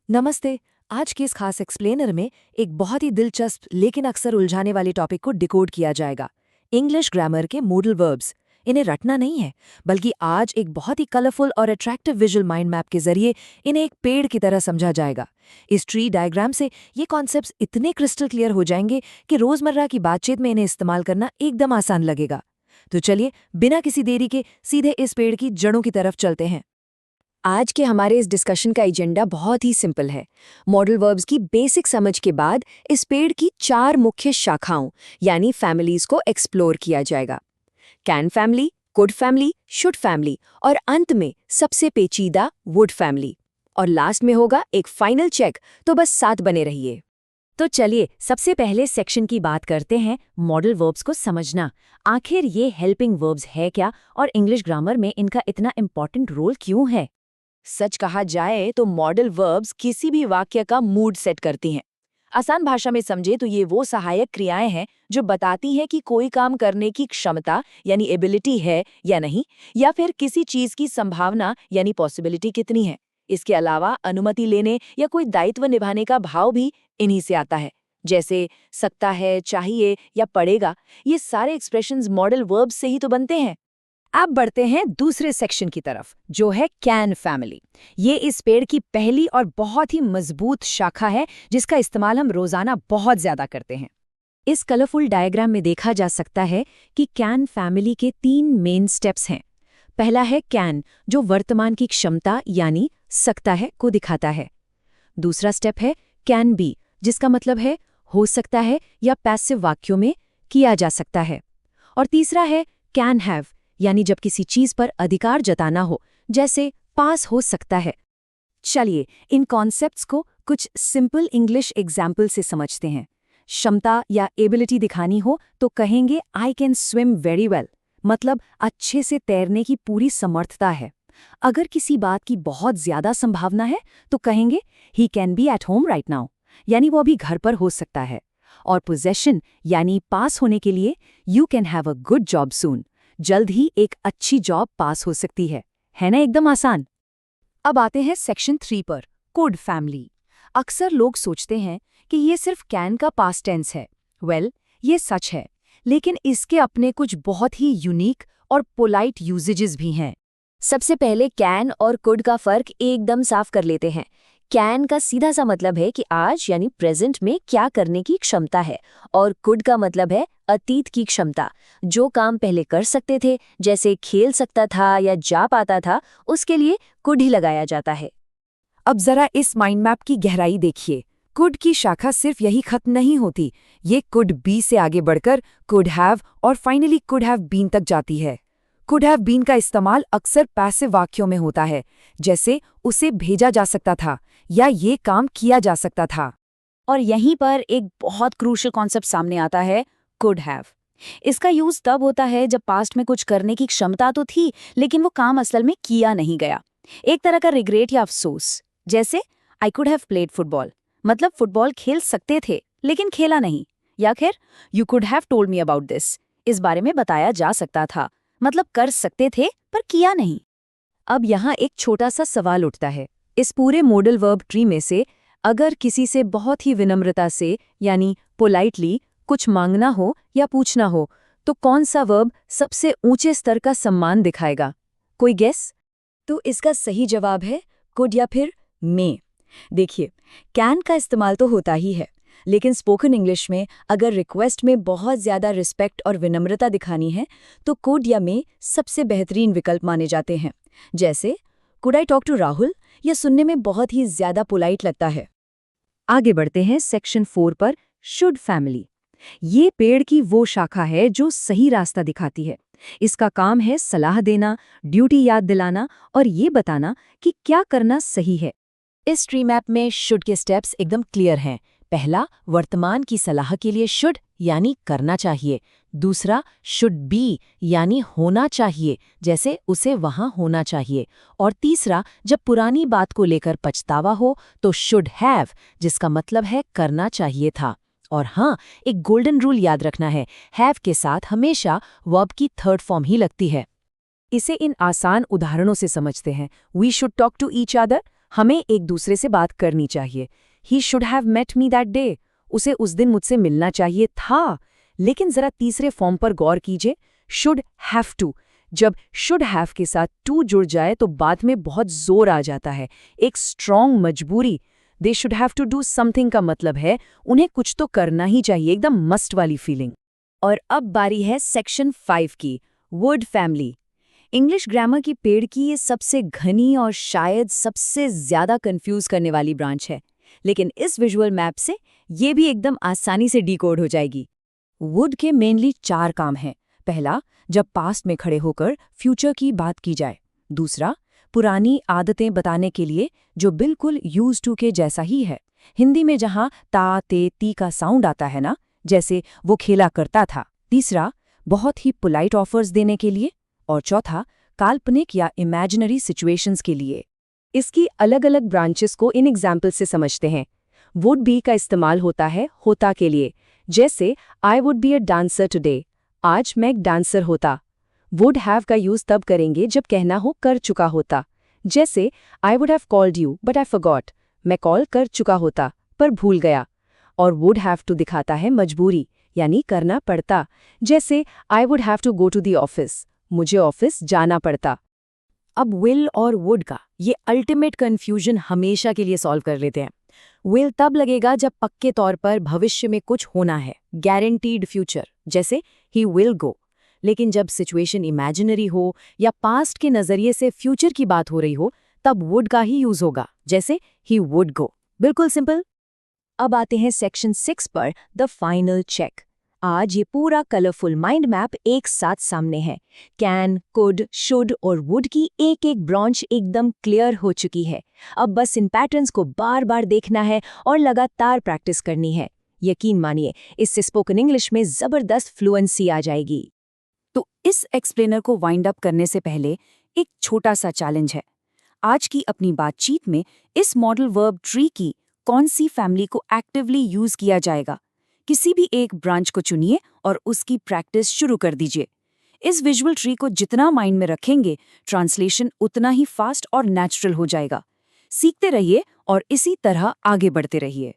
नमस्ते। आज के इस खास एक्सप्लेनर में एक बहुत ही दिलचस्प लेकिन अक्सर उलझाने वाले टॉपिक को डिकोड किया जाएगा। इंग्लिश ग्रामर के मॉडल वर्ब्स। इन्हें रटना नहीं है, बल्कि आज एक बहुत ही कलरफुल और अट्रैक्टिव विजुअल माइंड मैप के जरिए इन्हें एक पेड़ की तरह समझा जाएगा। इस ट्री डायग्राम से ये कॉन्सेप्ट्स इतने क्रिस्टल क्लियर हो जाएंगे कि रोजमर्रा की बातचीत में इन्हें इस्तेमाल करना एकदम आसान लगेगा। तो चलिए, बिना किसी देरी के सीधे इस पेड़ की जड़ों की तरफ चलते हैं। आज के हमारे इस डिस्कशन का एजेंडा बहुत ही सिंपल है। मॉडल वर्ब्स की बेसिक समझ के बाद इस पेड़ की 4 मुख्य शाखाओं यानी फैमिलीज को एक्सप्लोर किया जाएगा। Can family, could family, should family और अंत में सबसे पेचीदा वुड फैमिली। और लास्ट में होगा एक फाइनल चेक, तो बस साथ बने रहिए। तो चलिए सबसे पहले सेक्शन की बात करते हैं, मॉडल वर्ब्स को समझना। आखिर ये हेल्पिंग वर्ब्स है क्या और इंग्लिश ग्रामर में इनका इतना इंपॉर्टेंट रोल क्यों है? सच कहा जाए तो मॉडल वर्ब्स किसी भी वाक्य का मूड सेट करती हैं। आसान भाषा में समझे तो ये वो सहायक क्रियाएं हैं जो बताती हैं कि कोई काम करने की क्षमता यानी एबिलिटी है या नहीं, या फिर किसी चीज की संभावना यानी पॉसिबिलिटी कितनी है। इसके अलावा अनुमति लेने या कोई दायित्व निभाने का भाव भी इन्हीं से आता है, जैसे सकता है, चाहिए या पड़ेगा। ये सारे एक्सप्रेशंस मॉडल वर्ब्स से ही तो बनते हैं। अब बढ़ते हैं दूसरे सेक्शन की तरफ, जो है कैन फैमिली। ये इस पेड़ की पहली और बहुत ही मजबूत शाखा है जिसका इस्तेमाल हम रोजाना बहुत ज्यादा करते हैं। इस कलरफुल डायग्राम में देखा जा सकता है कि कैन फैमिली के 3 मेन स्टेप्स हैं। पहला है कैन, जो वर्तमान की क्षमता यानी सकता है को दिखाता है। दूसरा स्टेप है कैन बी, जिसका मतलब है हो सकता है या पैसिव वाक्यों में किया जा सकता है। और तीसरा है कैन हैव, यानी जब किसी चीज पर अधिकार जताना हो, जैसे पास हो सकता है। चलिए इन कॉन्सेप्ट्स को कुछ सिंपल इंग्लिश एग्जाम्पल से समझते हैं। क्षमता या एबिलिटी दिखानी हो तो कहेंगे I can swim very well, मतलब अच्छे से तैरने की पूरी समर्थता है। अगर किसी बात की बहुत ज्यादा संभावना है तो कहेंगे he can be at home right now, यानी वो अभी घर पर हो सकता है। और पोजेशन यानी पास होने के लिए you can have a good job soon, जल्द ही एक अच्छी जॉब पास हो सकती है ना? एकदम आसान। अब आते हैं सेक्शन 3 पर, कुड फैमिली। अक्सर लोग सोचते हैं कि ये सिर्फ कैन का पास्ट टेंस है। ये सच है, लेकिन इसके अपने कुछ बहुत ही यूनिक और पोलाइट यूजेजेस भी हैं। सबसे पहले कैन और कुड का फर्क एकदम साफ कर लेते हैं। कैन का सीधा सा मतलब है कि आज यानी प्रेजेंट में क्या करने की क्षमता है, और कुड का मतलब है अतीत की क्षमता। जो काम पहले कर सकते थे, जैसे खेल सकता था या जा पाता था, उसके लिए कुड ही लगाया जाता है। अब जरा इस माइंड मैप की गहराई देखिए। कुड की शाखा सिर्फ यही खत्म नहीं होती, ये कुड बी से आगे बढ़कर कुड हैव और फाइनली कुड हैव बीन तक जाती है। कुड हैव बीन का इस्तेमाल अक्सर पैसिव वाक्यों में होता है, जैसे उसे भेजा जा सकता था या ये काम किया जा सकता था। और यहीं पर एक बहुत क्रूशियल कॉन्सेप्ट सामने आता है, कुड हैव। इसका यूज तब होता है जब पास्ट में कुछ करने की क्षमता तो थी, लेकिन वो काम असल में किया नहीं गया। एक तरह का रिग्रेट या अफसोस, जैसे I could have played football, मतलब फुटबॉल खेल सकते थे लेकिन खेला नहीं। या फिर you could have told me about this, इस बारे में बताया जा सकता था, मतलब कर सकते थे पर किया नहीं। अब यहाँ एक छोटा सा सवाल उठता है। इस पूरे मॉडल वर्ब ट्री में से अगर किसी से बहुत ही विनम्रता से यानी पोलाइटली कुछ मांगना हो या पूछना हो, तो कौन सा वर्ब सबसे ऊंचे स्तर का सम्मान दिखाएगा? कोई गेस? तो इसका सही जवाब है कुड या फिर मे। देखिए, कैन का इस्तेमाल तो होता ही है, लेकिन स्पोकन इंग्लिश में अगर रिक्वेस्ट में बहुत ज्यादा रिस्पेक्ट और विनम्रता दिखानी है तो कुड या मे सबसे बेहतरीन विकल्प माने जाते हैं। जैसे could I talk to Rahul, यह सुनने में बहुत ही ज्यादा पोलाइट लगता है। आगे बढ़ते हैं सेक्शन 4 पर, शुड फैमिली। ये पेड़ की वो शाखा है जो सही रास्ता दिखाती है। इसका काम है सलाह देना, ड्यूटी याद दिलाना और ये बताना कि क्या करना सही है। इस ट्री मैप में शुड के स्टेप्स एकदम क्लियर हैं। पहला, वर्तमान की सलाह के लिए शुड यानी करना चाहिए। दूसरा, शुड बी यानी होना चाहिए, जैसे उसे वहां होना चाहिए। और तीसरा, जब पुरानी बात को लेकर पछतावा हो तो शुड हैव, जिसका मतलब है करना चाहिए था। और हाँ, एक गोल्डन रूल याद रखना है, हैव के साथ हमेशा वर्ब की थर्ड फॉर्म ही लगती है। इसे इन आसान उदाहरणों से समझते हैं। We should talk to each other, हमें एक दूसरे से बात करनी चाहिए। He should have met me that day. उसे उस दिन मुझसे मिलना चाहिए था। लेकिन जरा तीसरे फॉर्म पर गौर कीजिए, शुड हैव टू। जब शुड हैव के साथ टू जुड़ जाए तो बाद में बहुत जोर आ जाता है, एक स्ट्रॉन्ग मजबूरी। They should have to do something का मतलब है उन्हें कुछ तो करना ही चाहिए, एकदम मस्ट वाली फीलिंग। और अब बारी है सेक्शन 5 की, वुड फैमिली। इंग्लिश ग्रामर की पेड़ की ये सबसे घनी और शायद सबसे ज्यादा कंफ्यूज करने वाली ब्रांच है, लेकिन इस विजुअल मैप से ये भी एकदम आसानी से डिकोड हो जाएगी। वुड के मेनली 4 काम हैं। पहला, जब पास्ट में खड़े होकर फ्यूचर की बात की जाए। दूसरा, पुरानी आदतें बताने के लिए जो बिल्कुल यूज टू के जैसा ही है। हिंदी में जहां ता ते ती का साउंड आता है ना, जैसे वो खेला करता था। तीसरा, बहुत ही पोलाइट ऑफर्स देने के लिए। और चौथा, काल्पनिक या इमेजिनरी सिचुएशंस के लिए। इसकी अलग अलग ब्रांचेस को इन एग्जाम्पल से समझते हैं। वुड बी का इस्तेमाल होता है होता के लिए, जैसे I would be a dancer today, आज मैं एक डांसर होता। वुड हैव का यूज तब करेंगे जब कहना हो कर चुका होता, जैसे I would have called you but I forgot, मैं कॉल कर चुका होता पर भूल गया। और वुड हैव टू दिखाता है मजबूरी, यानी करना पड़ता, जैसे I would have to go to the office, मुझे ऑफिस जाना पड़ता। अब विल और वुड का ये अल्टीमेट कंफ्यूजन हमेशा के लिए सॉल्व कर लेते हैं। विल तब लगेगा जब पक्के तौर पर भविष्य में कुछ होना है, गारंटीड फ्यूचर, जैसे ही विल गो। लेकिन जब सिचुएशन इमेजिनरी हो या पास्ट के नजरिए से फ्यूचर की बात हो रही हो, तब वुड का ही यूज होगा, जैसे ही वुड गो। बिल्कुल सिंपल। अब आते हैं सेक्शन 6 पर, द फाइनल चेक। आज ये पूरा कलरफुल माइंड मैप एक साथ सामने है। कैन, कुड, शुड और वुड की एक एक ब्रांच एकदम क्लियर हो चुकी है। अब बस इन पैटर्न्स को बार बार देखना है और लगातार प्रैक्टिस करनी है। यकीन मानिए, इससे स्पोकन इंग्लिश में जबरदस्त फ्लुएंसी आ जाएगी। तो इस एक्सप्लेनर को वाइंड अप करने से पहले एक छोटा सा चैलेंज है। आज की अपनी बातचीत में इस मॉडल वर्ब ट्री की कौन सी फैमिली को एक्टिवली यूज किया जाएगा, किसी भी एक ब्रांच को चुनिए और उसकी प्रैक्टिस शुरू कर दीजिए। इस विजुअल ट्री को जितना माइंड में रखेंगे, ट्रांसलेशन उतना ही फास्ट और नेचुरल हो जाएगा। सीखते रहिए और इसी तरह आगे बढ़ते रहिए।